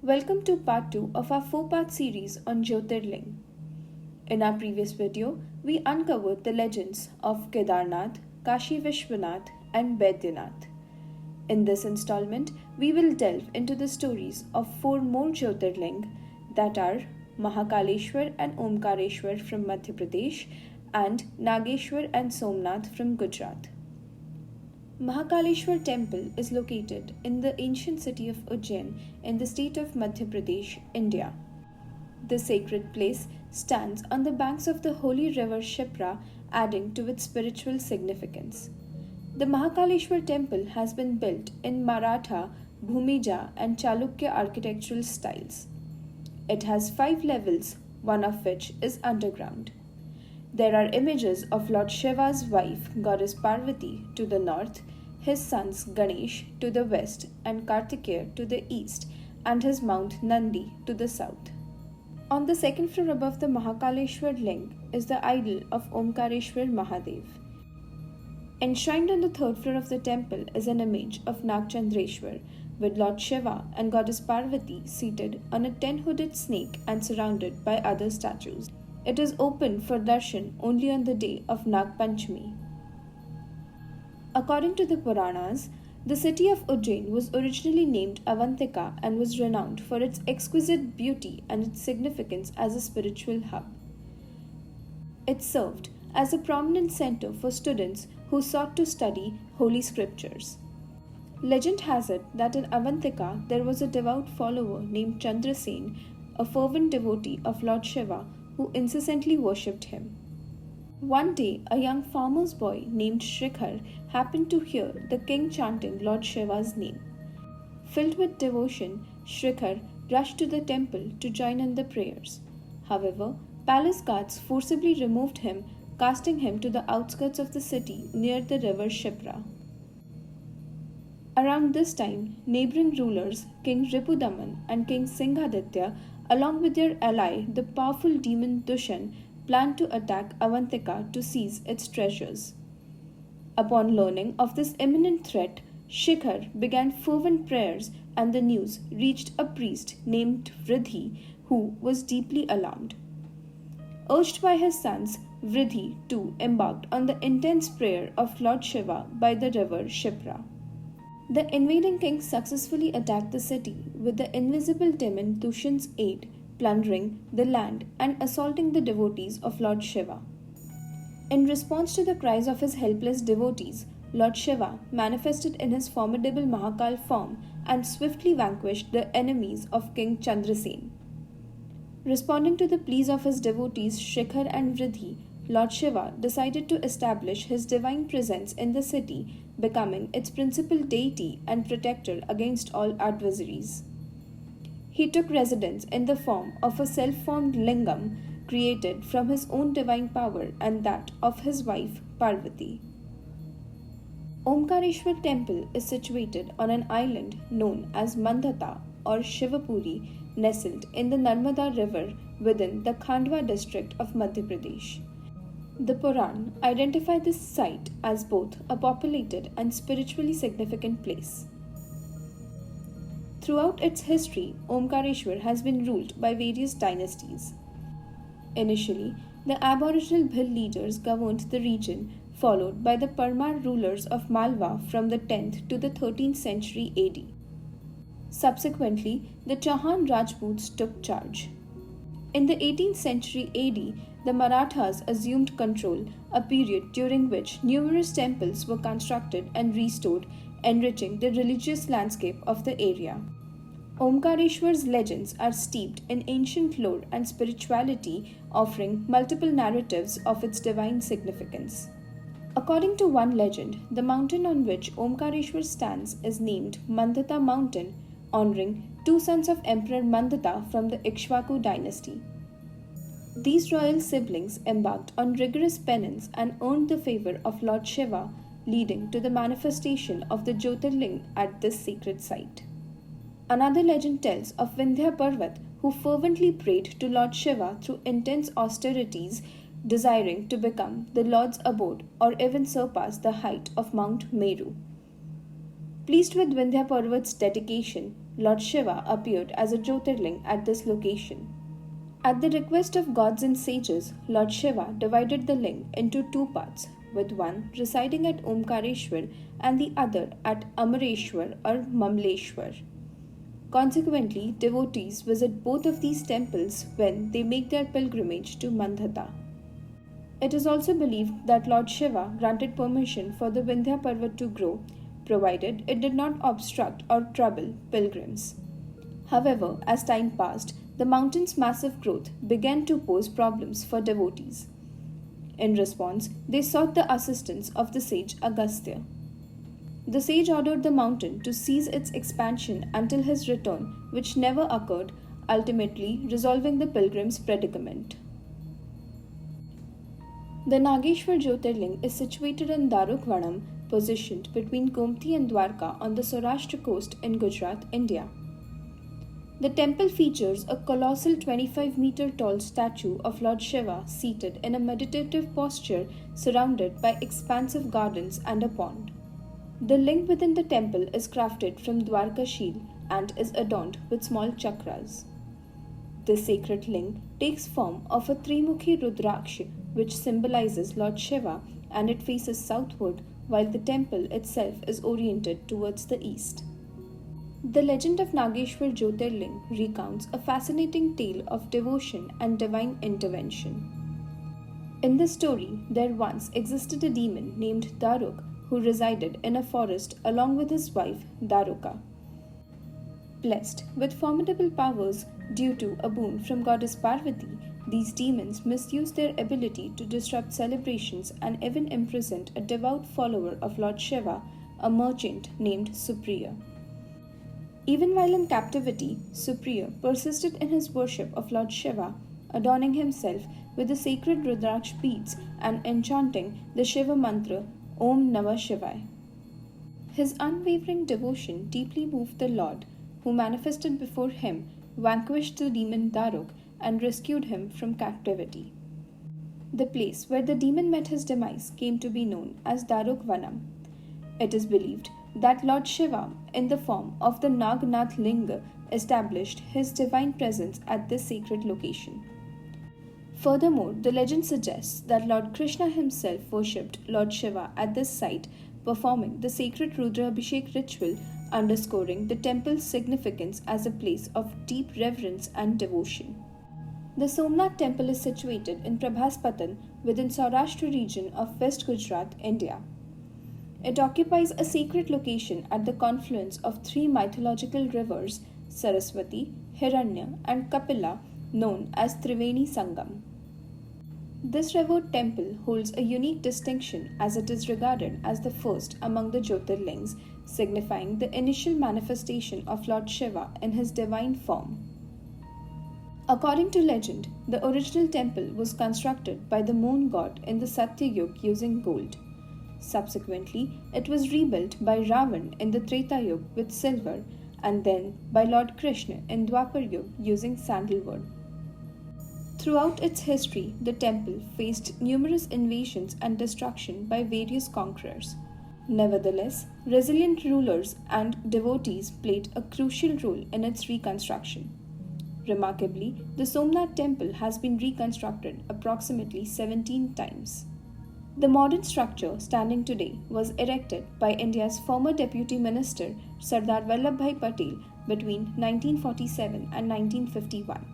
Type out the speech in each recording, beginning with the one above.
Welcome to part 2 of our 4-part series on Jyotirling. In our previous video, we uncovered the legends of Kedarnath, Kashi Vishwanath, and Baidyanath. In this installment, we will delve into the stories of 4 more Jyotirling that are Mahakaleshwar and Omkareshwar from Madhya Pradesh and Nageshwar and Somnath from Gujarat. Mahakaleshwar temple is located in the ancient city of Ujjain in the state of Madhya Pradesh, India. The sacred place stands on the banks of the holy river Shipra, adding to its spiritual significance. The Mahakaleshwar temple has been built in Maratha, Bhumija, and Chalukya architectural styles. It has 5 levels, one of which is underground. There are images of Lord Shiva's wife, goddess Parvati, to the north, his sons Ganesh to the west, and Kartikeya to the east, and his mount Nandi to the south. On the second floor above the Mahakaleshwar ling is the idol of Omkareshwar Mahadev. Enshrined on the third floor of the temple is an image of Nagchandreshwar, with Lord Shiva and goddess Parvati seated on a 10-hooded snake and surrounded by other statues. It is open for darshan only on the day of Nag Panchami. According to the Puranas, the city of Ujjain was originally named Avantika and was renowned for its exquisite beauty and its significance as a spiritual hub. It served as a prominent center for students who sought to study holy scriptures. Legend has it that in Avantika there was a devout follower named Chandrasen, a fervent devotee of Lord Shiva who incessantly worshipped him. One day, a young farmer's boy named Shrikhar happened to hear the king chanting Lord Shiva's name. Filled with devotion, Shrikhar rushed to the temple to join in the prayers. However, palace guards forcibly removed him, casting him to the outskirts of the city near the river Shipra. Around this time, neighboring rulers King Ripudaman and King Singhaditya, along with their ally, the powerful demon Dushan, planned to attack Avantika to seize its treasures. Upon learning of this imminent threat, Shikhar began fervent prayers, and the news reached a priest named Vridhi, who was deeply alarmed. Urged by his sons, Vridhi too embarked on the intense prayer of Lord Shiva by the river Shipra. The invading king successfully attacked the city with the invisible demon Dushan's aid, plundering the land and assaulting the devotees of Lord Shiva. In response to the cries of his helpless devotees, Lord Shiva manifested in his formidable Mahakal form and swiftly vanquished the enemies of King Chandrasen. Responding to the pleas of his devotees Shikhar and Vridhi, Lord Shiva decided to establish his divine presence in the city, becoming its principal deity and protector against all adversaries. He took residence in the form of a self-formed lingam created from his own divine power and that of his wife Parvati. Omkareshwar temple is situated on an island known as Mandhata or Shivapuri, nestled in the Narmada river within the Khandwa district of Madhya Pradesh. The Puran identify this site as both a populated and spiritually significant place. Throughout its history, Omkareshwar has been ruled by various dynasties. Initially, the Aboriginal Bhil leaders governed the region, followed by the Parmar rulers of Malwa from the 10th to the 13th century AD. Subsequently, the Chauhan Rajputs took charge. In the 18th century AD, the Marathas assumed control, a period during which numerous temples were constructed and restored, enriching the religious landscape of the area. Omkareshwar's legends are steeped in ancient lore and spirituality, offering multiple narratives of its divine significance. According to one legend, the mountain on which Omkareshwar stands is named Mandhata Mountain, honoring 2 sons of Emperor Mandhata from the Ikshvaku dynasty. These royal siblings embarked on rigorous penance and earned the favor of Lord Shiva, leading to the manifestation of the Jyotirling at this sacred site. Another legend tells of Vindhya Parvat, who fervently prayed to Lord Shiva through intense austerities, desiring to become the Lord's abode or even surpass the height of Mount Meru. Pleased with Vindhya Parvat's dedication, Lord Shiva appeared as a Jyotirling at this location. At the request of gods and sages, Lord Shiva divided the ling into two parts, with one residing at Omkareshwar and the other at Amareshwar or Mahakaleshwar. Consequently, devotees visit both of these temples when they make their pilgrimage to Mandhata. It is also believed that Lord Shiva granted permission for the Vindhya Parvat to grow, provided it did not obstruct or trouble pilgrims. However, as time passed, the mountain's massive growth began to pose problems for devotees. In response, they sought the assistance of the sage Agastya. The sage ordered the mountain to cease its expansion until his return, which never occurred, ultimately resolving the pilgrim's predicament. The Nageshwar Jyotirling is situated in Darukvanam, positioned between Gomti and Dwarka on the Saurashtra coast in Gujarat, India. The temple features a colossal 25-meter tall statue of Lord Shiva seated in a meditative posture surrounded by expansive gardens and a pond. The ling within the temple is crafted from Dwarka sheel and is adorned with small chakras. This sacred ling takes form of a Trimukhi Rudraksha, which symbolizes Lord Shiva, and it faces southward while the temple itself is oriented towards the east. The legend of Nageshwar Jyotirling recounts a fascinating tale of devotion and divine intervention. In this story, there once existed a demon named Daruk who resided in a forest along with his wife Daruka. Blessed with formidable powers due to a boon from goddess Parvati, these demons misused their ability to disrupt celebrations and even imprisoned a devout follower of Lord Shiva, a merchant named Supriya. Even while in captivity, Supriya persisted in his worship of Lord Shiva, adorning himself with the sacred Rudraksh beads and enchanting the Shiva mantra Om Namah Shivaya. His unwavering devotion deeply moved the Lord, who manifested before him, vanquished the demon Daruk, and rescued him from captivity. The place where the demon met his demise came to be known as Daruk Vanam. It is believed that Lord Shiva, in the form of the Nagnath Linga, established his divine presence at this sacred location. Furthermore, the legend suggests that Lord Krishna himself worshipped Lord Shiva at this site, performing the sacred Rudra Abhishek ritual, underscoring the temple's significance as a place of deep reverence and devotion. The Somnath temple is situated in Prabhaspatan within Saurashtra region of West Gujarat, India. It occupies a sacred location at the confluence of three mythological rivers, Saraswati, Hiranya, and Kapila, known as Triveni Sangam. This revered temple holds a unique distinction as it is regarded as the first among the Jyotirlings, signifying the initial manifestation of Lord Shiva in his divine form. According to legend, the original temple was constructed by the moon god in the Satya Yuga using gold. Subsequently, it was rebuilt by Ravan in the Treta Yuga with silver, and then by Lord Krishna in Dwapar Yuga using sandalwood. Throughout its history, the temple faced numerous invasions and destruction by various conquerors. Nevertheless, resilient rulers and devotees played a crucial role in its reconstruction. Remarkably, the Somnath temple has been reconstructed approximately 17 times. The modern structure standing today was erected by India's former Deputy Minister Sardar Vallabhbhai Patel between 1947 and 1951.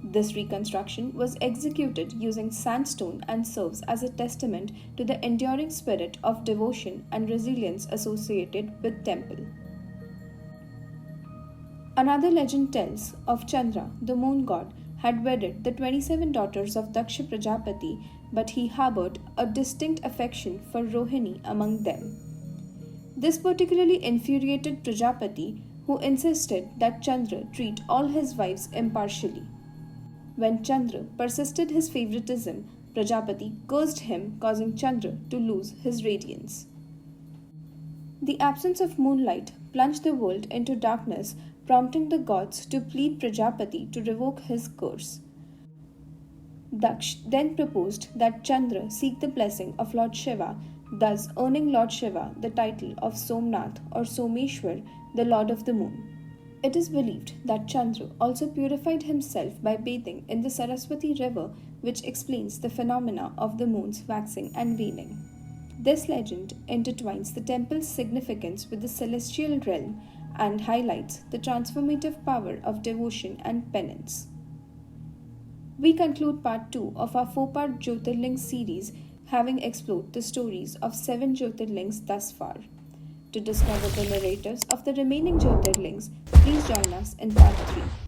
This reconstruction was executed using sandstone and serves as a testament to the enduring spirit of devotion and resilience associated with temple. Another legend tells of Chandra, the moon god, had wedded the 27 daughters of Daksha Prajapati, but he harbored a distinct affection for Rohini among them. This particularly infuriated Prajapati, who insisted that Chandra treat all his wives impartially. When Chandra persisted his favoritism, Prajapati cursed him, causing Chandra to lose his radiance. The absence of moonlight plunged the world into darkness, prompting the gods to plead Prajapati to revoke his curse. Daksh then proposed that Chandra seek the blessing of Lord Shiva, thus earning Lord Shiva the title of Somnath or Someshwar, the Lord of the Moon. It is believed that Chandra also purified himself by bathing in the Saraswati river, which explains the phenomena of the moon's waxing and waning. This legend intertwines the temple's significance with the celestial realm and highlights the transformative power of devotion and penance. We conclude part 2 of our 4-part Jyotirling series, having explored the stories of 7 Jyotirlings thus far. To discover the narratives of the remaining Jyotirlings, please join us in part 3.